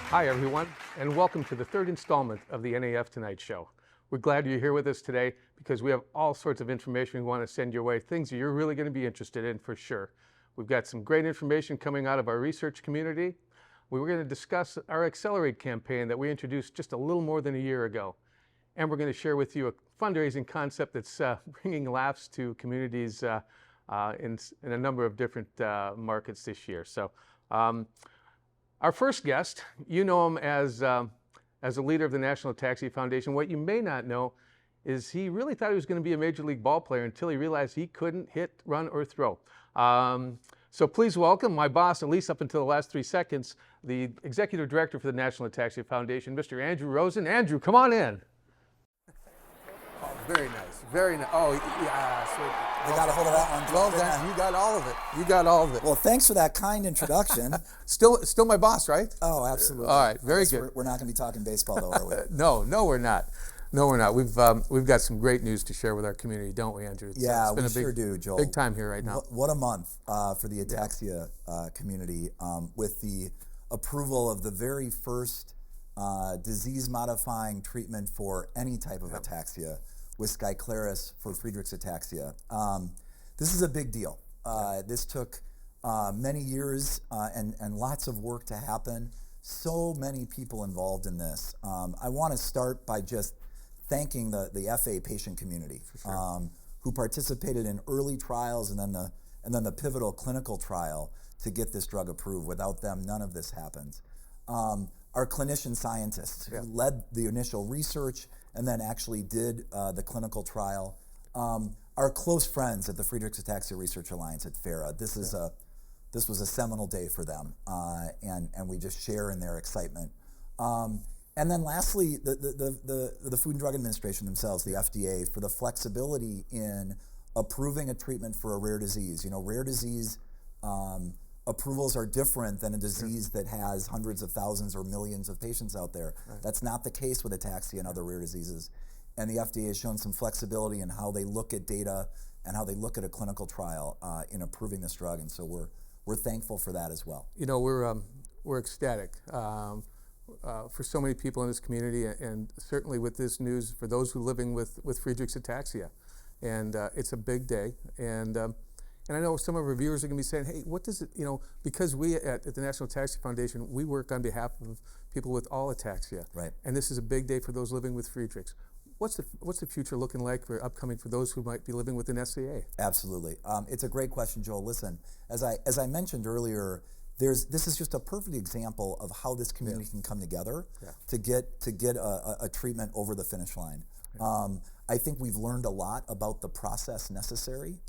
Hi everyone, and welcome to the third installment of the NAF Tonight show. We're glad you're here with us today because we have all sorts of information we want to send your way, things that you're really going to be interested in for sure. We've got some great information coming out of our research community. We were going to discuss our Accelerate campaign that we introduced just a little more than a year ago. And we're going to share with you a fundraising concept that's bringing laughs to communities in a number of different markets this year. So. Our first guest, you know him as a leader of the National Ataxia Foundation. What you may not know is he really thought he was going to be a major league ball player until he realized he couldn't hit, run, or throw. So please welcome my boss, at least up until the last 3 seconds, the Executive Director for the National Ataxia Foundation, Mr. Andrew Rosen. Andrew, come on in. Oh, very nice, very nice. Oh, yeah, sweet. I got a hold of that one. Well done. You got all of it. You got all of it. Well, thanks for that kind introduction. Still my boss, right? Oh, absolutely. All right, very good. We're not going to be talking baseball, though, are we? No, we're not. No, we're not. We've got some great news to share with our community, don't we, Andrew? We sure do, Joel. Big time here right now. What a month for the ataxia community with the approval of the very first disease-modifying treatment for any type of ataxia, with Skyclarys for Friedreich's ataxia. This is a big deal. This took many years and lots of work to happen. So many people involved in this. I want to start by just thanking the FA patient community who participated in early trials and then the pivotal clinical trial to get this drug approved. Without them, none of this happens. Our clinician scientists who led the initial research and then actually did the clinical trial. Our close friends at the Friedreich's Ataxia Research Alliance at FARA. This was a seminal day for them, and we just share in their excitement. And then lastly, the Food and Drug Administration themselves, the FDA, for the flexibility in approving a treatment for a rare disease. You know, rare disease approvals are different than a disease that has hundreds of thousands or millions of patients out there. Right. That's not the case with ataxia and other rare diseases. And the FDA has shown some flexibility in how they look at data and how they look at a clinical trial in approving this drug. And so we're thankful for that as well. You know, we're ecstatic for so many people in this community, and certainly with this news for those who are living with Friedreich's ataxia. And it's a big day. And I know some of our viewers are going to be saying, hey, what does it, you know, because we at the National Ataxia Foundation, we work on behalf of people with all ataxia. Right. And this is a big day for those living with Friedreich's. What's the future looking like for upcoming for those who might be living with an SCA? Absolutely. It's a great question, Joel. Listen, as I mentioned earlier, this is just a perfect example of how this community can come together to get a treatment over the finish line. I think we've learned a lot about the process necessary.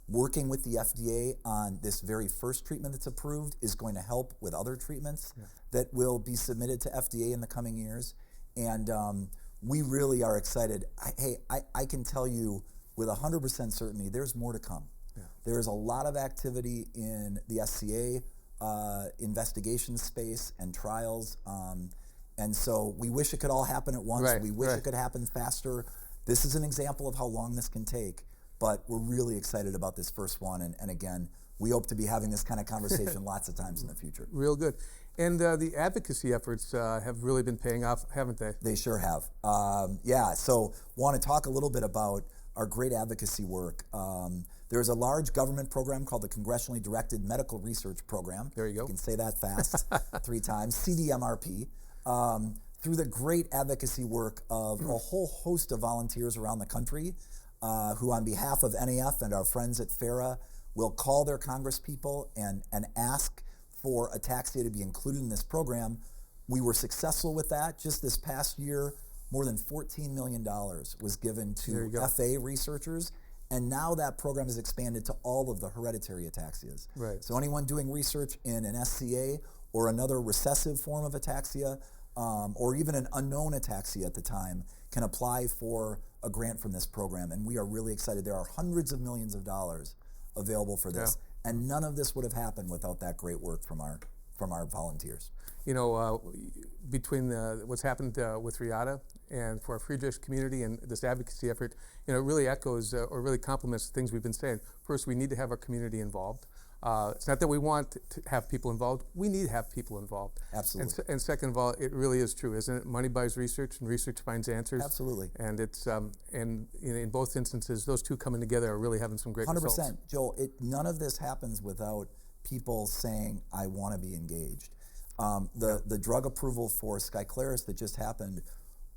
Working with the FDA on this very first treatment that's approved is going to help with other treatments that will be submitted to FDA in the coming years. And we really are excited. I can tell you with 100% certainty, there's more to come. There's a lot of activity in the SCA investigation space and trials. And so we wish it could all happen at once. We wish it could happen faster. This is an example of how long this can take, but we're really excited about this first one. And again, we hope to be having this kind of conversation lots of times in the future. Real good. And the advocacy efforts have really been paying off, haven't they? They sure have. So want to talk a little bit about our great advocacy work. There's a large government program called the Congressionally Directed Medical Research Program. There you go. You can say that fast 3 times, CDMRP. Through the great advocacy work of a whole host of volunteers around the country who on behalf of NAF and our friends at FARA will call their congresspeople and ask for ataxia to be included in this program. We were successful with that. Just this past year, more than $14 million was given to FA researchers, and now that program is expanded to all of the hereditary ataxias. Right. So anyone doing research in an SCA or another recessive form of ataxia, or even an unknown ataxia at the time, can apply for a grant from this program. And we are really excited. There are hundreds of millions of dollars available for this. And none of this would have happened without that great work from our volunteers. you know, between what's happened with RIATA and for our Friedrich community and this advocacy effort, you know, it really echoes or really complements the things we've been saying. First, we need to have our community involved. It's not that we want to have people involved. We need to have people involved. Absolutely. And second of all, it really is true, isn't it? Money buys research, and research finds answers. Absolutely. And it's and in both instances, those two coming together are really having some great 100%. results. Joel, none of this happens without people saying, I want to be engaged. The drug approval for Skyclarys that just happened,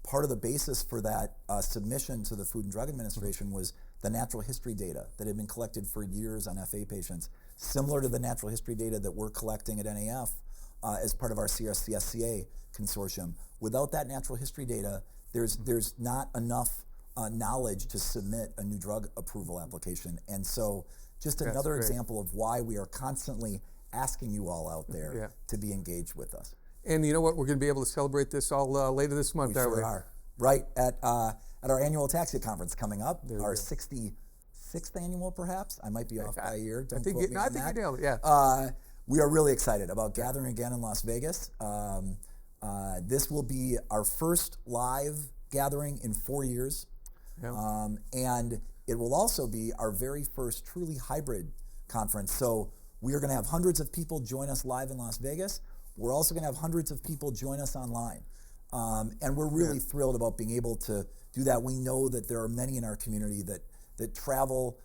part of the basis for that submission to the Food and Drug Administration was the natural history data that had been collected for years on FA patients, similar to the natural history data that we're collecting at NAF as part of our CRCSCA consortium. Without that natural history data, there's not enough knowledge to submit a new drug approval application. And so just another example of why we are constantly asking you all out there to be engaged with us. And you know what? We're going to be able to celebrate this all later this month, We aren't sure we? are. Right at our annual Ataxia conference coming up, our 66th annual, perhaps. I might be off by a year. Don't quote me on that. You nailed it. Yeah. We are really excited about gathering again in Las Vegas. This will be our first live gathering in 4 years, and it will also be our very first truly hybrid conference. So we are going to have hundreds of people join us live in Las Vegas. We're also going to have hundreds of people join us online. And we're really thrilled about being able to do that. We know that there are many in our community that travel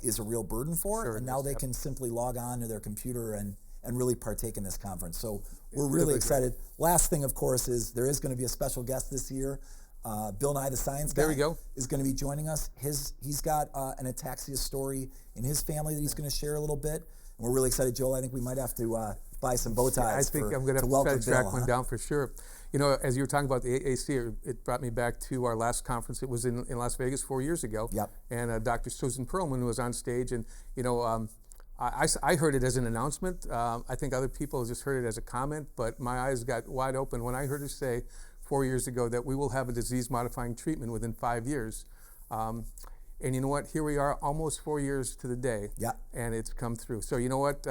is a real burden for, and now they can simply log on to their computer and really partake in this conference. So we're really excited. Last thing, of course, is there is going to be a special guest this year. Bill Nye, the Science Guy, is going to be joining us. He's got an ataxia story in his family that he's going to share a little bit. And we're really excited, Joel. I think we might have to buy some bow ties. I think I'm going to have to track one down for sure. You know, as you were talking about the AAC, it brought me back to our last conference. It was in Las Vegas 4 years ago. Yep. And Dr. Susan Perlman was on stage, and you know, I heard it as an announcement. I think other people just heard it as a comment, but my eyes got wide open when I heard her say 4 years ago that we will have a disease-modifying treatment within 5 years. And you know what? Here we are, almost 4 years to the day, and it's come through. So you know what?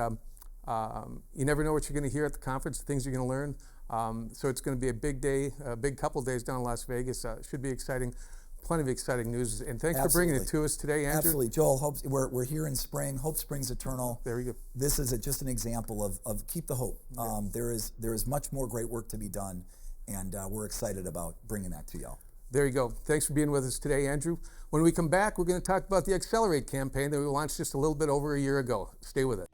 You never know what you're going to hear at the conference, the things you're going to learn. So it's going to be a big day, a big couple days down in Las Vegas. Should be exciting. Plenty of exciting news. And thanks for bringing it to us today, Andrew. Absolutely. Joel, we're here in spring. Hope springs eternal. There we go. This is just an example of keep the hope. There is much more great work to be done, and we're excited about bringing that to y'all. There you go. Thanks for being with us today, Andrew. When we come back, we're going to talk about the Accelerate campaign that we launched just a little bit over a year ago. Stay with it.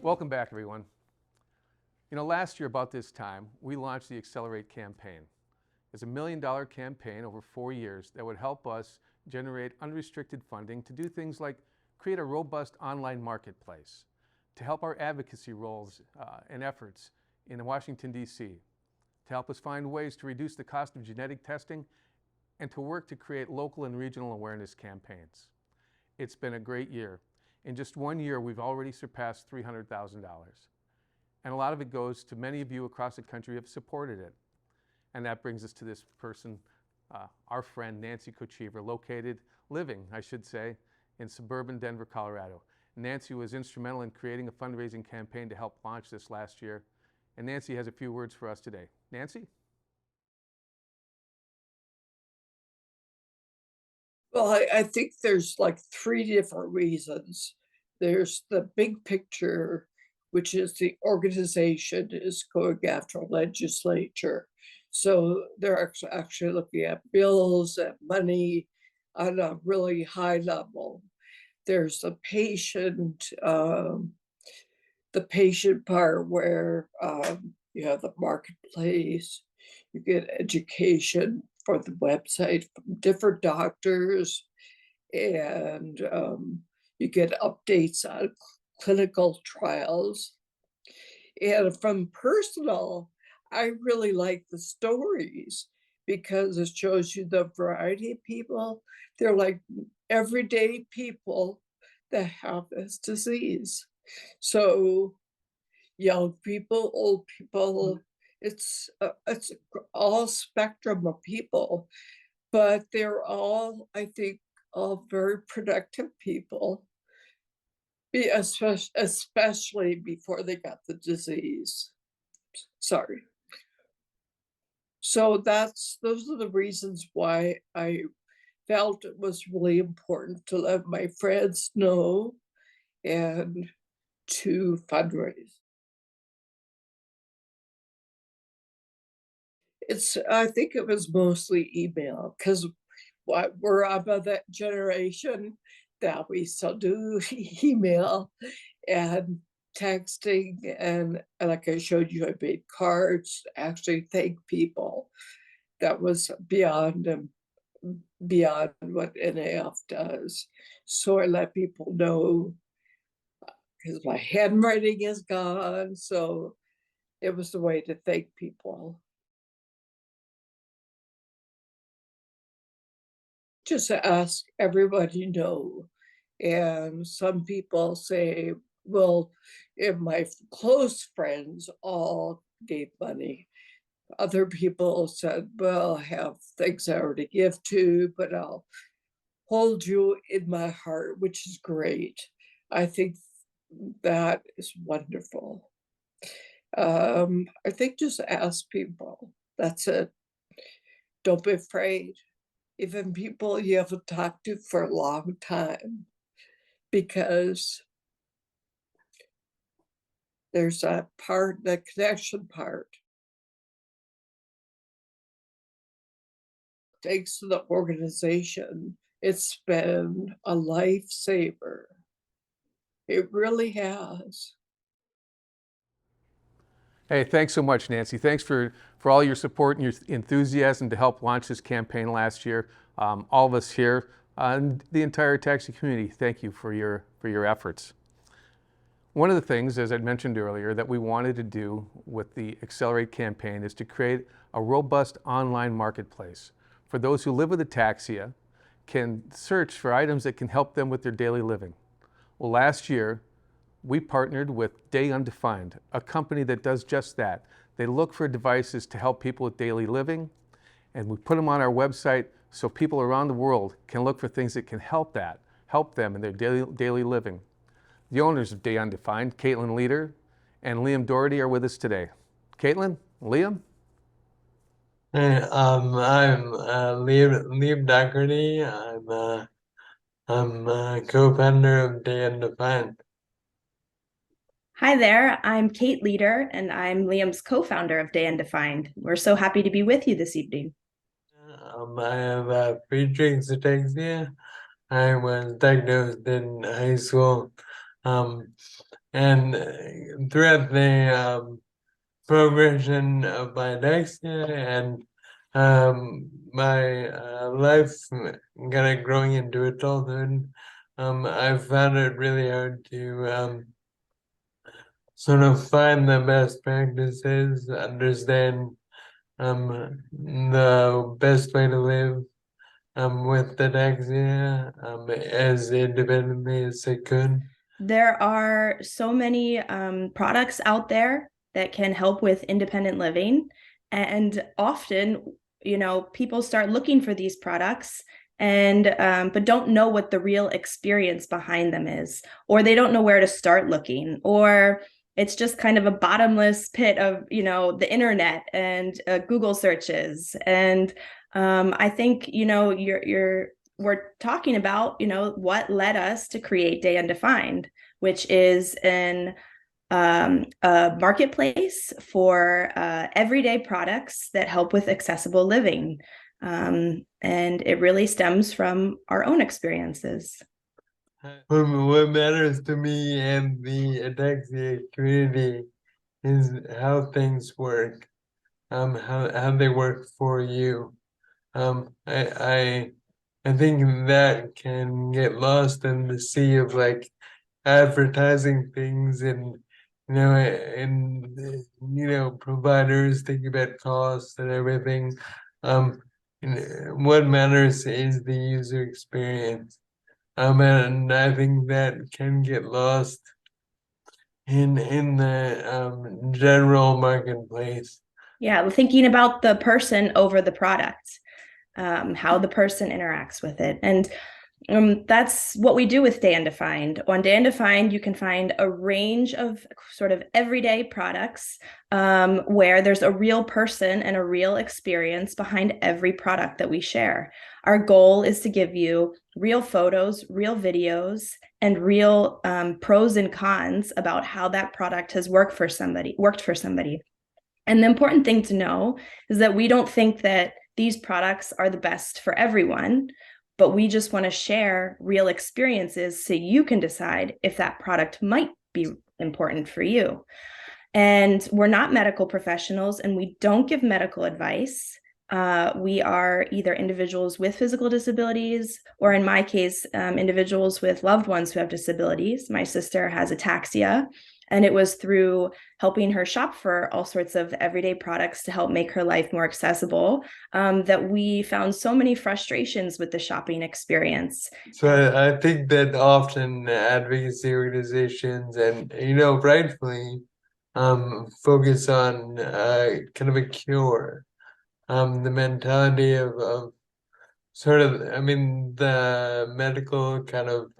Welcome back, everyone. You know, last year about this time, we launched the Accelerate campaign. It's $1 million campaign over 4 years that would help us generate unrestricted funding to do things like create a robust online marketplace, to help our advocacy roles and efforts in Washington, D.C., to help us find ways to reduce the cost of genetic testing, and to work to create local and regional awareness campaigns. It's been a great year. In just 1 year, we've already surpassed $300,000. And a lot of it goes to many of you across the country who have supported it. And that brings us to this person, our friend Nancy Kochever, living, I should say, in suburban Denver, Colorado. Nancy was instrumental in creating a fundraising campaign to help launch this last year. And Nancy has a few words for us today. Nancy? Well, I think there's like 3 different reasons. There's the big picture, which is the organization is going after legislature. So they're actually looking at bills and money on a really high level. There's the patient part where you have the marketplace, you get education for the website from different doctors, and you get updates on clinical trials. And from personal, I really like the stories because it shows you the variety of people. They're like everyday people that have this disease. So young people, old people, it's all spectrum of people. but they're all, I think, all very productive people, especially before they got the disease. Sorry. So those are the reasons why I felt it was really important to let my friends know and to fundraise. I think it was mostly email because we're of that generation that we still do email and texting. And like I showed you, I made cards, to actually thank people. That was beyond what NAF does. So I let people know because my handwriting is gone. So it was the way to thank people. Just ask everybody know. And some people say, well, if my close friends all gave money. Other people said, well, I have things I already give to, but I'll hold you in my heart, which is great. I think that is wonderful. I think just ask people. That's it. Don't be afraid. Even people you haven't talked to for a long time, because there's that part, the connection part. Thanks to the organization, it's been a lifesaver. It really has. Hey, thanks so much, Nancy. Thanks for all your support and your enthusiasm to help launch this campaign last year. All of us here and the entire taxi community, thank you for your efforts. One of the things, as I mentioned earlier, that we wanted to do with the Accelerate campaign is to create a robust online marketplace for those who live with ataxia can search for items that can help them with their daily living. Well, last year, we partnered with Undefined, a company that does just that. They look for devices to help people with daily living, and we put them on our website so people around the world can look for things that can help them in their daily living. The owners of Undefined, Caitlin Leader and Liam Doherty, are with us today. Caitlin, Liam? Hey, I'm Liam Doherty. I'm co-founder of Undefined. Hi there, I'm Kate Leader, and I'm Liam's co-founder of Undefined. We're so happy to be with you this evening. I have Friedreich's ataxia. I was diagnosed in high school, and throughout the progression of my ataxia and my life kind of growing into adulthood, I found it really hard to sort of find the best practices, understand the best way to live with ataxia as independently as I could. There are so many products out there that can help with independent living, and often, people start looking for these products and but don't know what the real experience behind them is, or they don't know where to start looking, or it's just kind of a bottomless pit of the internet and Google searches. And I think we're talking about what led us to create Undefined, which is a marketplace for everyday products that help with accessible living. And it really stems from our own experiences. What matters to me and the ataxia community is how things work, how they work for you. I think that can get lost in the sea of like advertising things and providers thinking about costs and everything. What matters is the user experience. And I think that can get lost in the general marketplace. Yeah, thinking about the person over the product. how the person interacts with it. And that's what we do with Day Undefined. On Day Undefined, you can find a range of sort of everyday products where there's a real person and a real experience behind every product that we share. Our goal is to give you real photos, real videos, and real pros and cons about how that product has worked for somebody. And the important thing to know is that we don't think that these products are the best for everyone, but we just want to share real experiences so you can decide if that product might be important for you. And we're not medical professionals, and we don't give medical advice. We are either individuals with physical disabilities, or in my case, individuals with loved ones who have disabilities. My sister has ataxia, and it was through helping her shop for all sorts of everyday products to help make her life more accessible that we found so many frustrations with the shopping experience. So I think that often advocacy organizations and, rightfully, focus on kind of a cure. The mentality of sort of, the medical kind of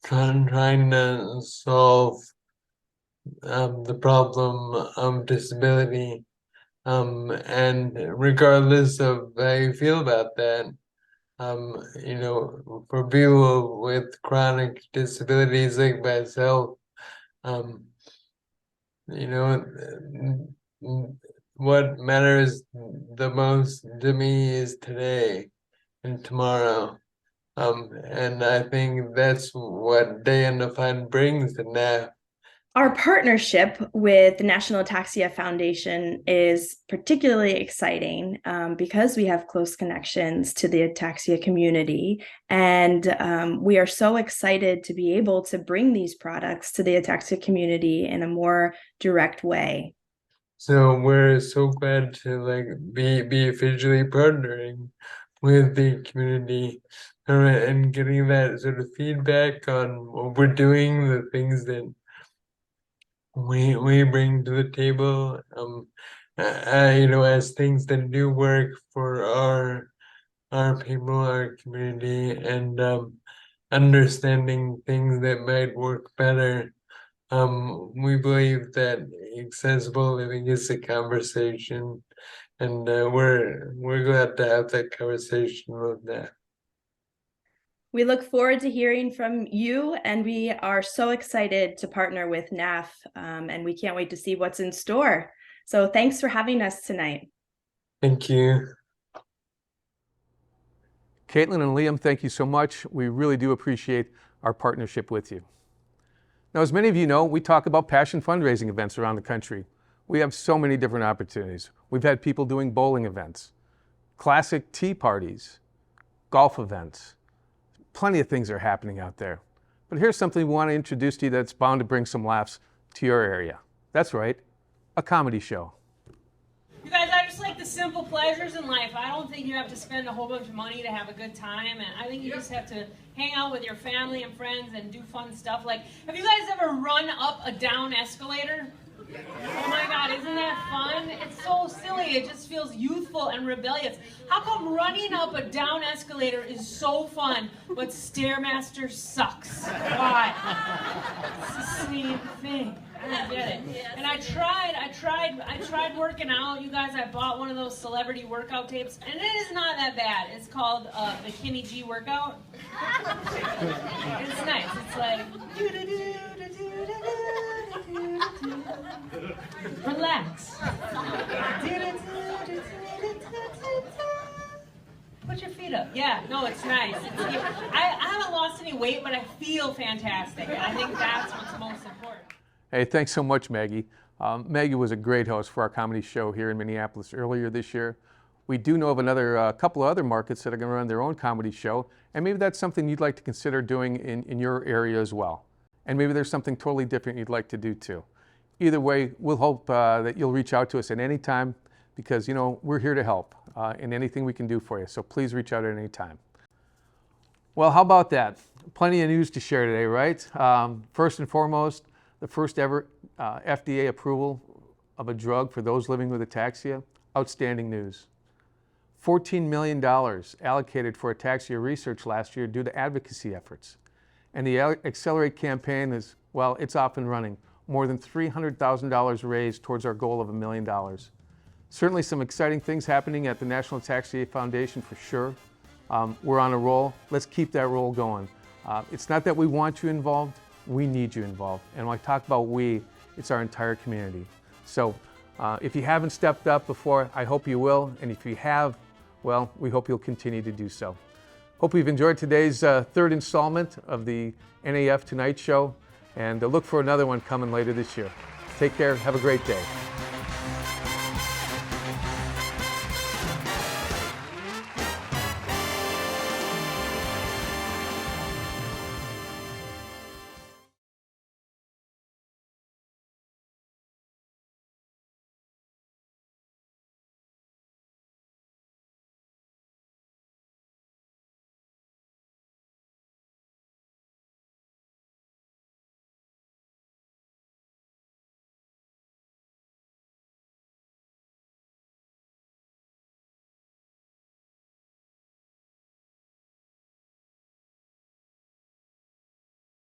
trying to solve the problem of disability, and regardless of how you feel about that, for people with chronic disabilities like myself, what matters the most to me is today and tomorrow. And I think that's what Day Undefined brings to NAF. Our partnership with the National Ataxia Foundation is particularly exciting because we have close connections to the ataxia community. And we are so excited to be able to bring these products to the ataxia community in a more direct way. So we're so glad to be officially partnering with the community and getting that sort of feedback on what we're doing, the things that we bring to the table, as things that do work for our people, our community, and understanding things that might work better. We believe that accessible living is a conversation, and we're glad to have that conversation with that. We look forward to hearing from you, and we are so excited to partner with NAF, and we can't wait to see what's in store. So thanks for having us tonight. Thank you. Caitlin and Liam, thank you so much. We really do appreciate our partnership with you. Now, as many of you know, we talk about passion fundraising events around the country. We have so many different opportunities. We've had people doing bowling events, classic tea parties, golf events. Plenty of things are happening out there. But here's something we want to introduce to you that's bound to bring some laughs to your area. That's right, a comedy show. You guys, I just like the simple pleasures in life. I don't think you have to spend a whole bunch of money to have a good time, and I think you just have to hang out with your family and friends and do fun stuff. Like, have you guys ever run up a down escalator? Oh my God, isn't that fun? It's so silly. It just feels youthful and rebellious. How come running up a down escalator is so fun, but Stairmaster sucks? Why? It's the same thing. I don't get it. And I tried working out. You guys, I bought one of those celebrity workout tapes, and it is not that bad. It's called the Kenny G workout. It's nice. It's like relax. Put your feet up. Yeah, no, it's nice. I haven't lost any weight, but I feel fantastic. And I think that's what's most important. Hey, thanks so much, Maggie. Maggie was a great host for our comedy show here in Minneapolis earlier this year. We do know of another couple of other markets that are going to run their own comedy show, and maybe that's something you'd like to consider doing in your area as well. And maybe there's something totally different you'd like to do too. Either way, we'll hope that you'll reach out to us at any time because, we're here to help in anything we can do for you. So please reach out at any time. Well, how about that? Plenty of news to share today, right? First and foremost, the first ever FDA approval of a drug for those living with ataxia. Outstanding news. $14 million allocated for ataxia research last year due to advocacy efforts. And the Accelerate campaign is, well, it's off and running. More than $300,000 raised towards our goal of $1 million. Certainly some exciting things happening at the National Ataxia Foundation for sure. We're on a roll. Let's keep that roll going. It's not that we want you involved, we need you involved. And when I talk about we, it's our entire community. So if you haven't stepped up before, I hope you will. And if you have, well, we hope you'll continue to do so. Hope you've enjoyed today's third installment of the NAF Tonight show, and look for another one coming later this year. Take care, have a great day.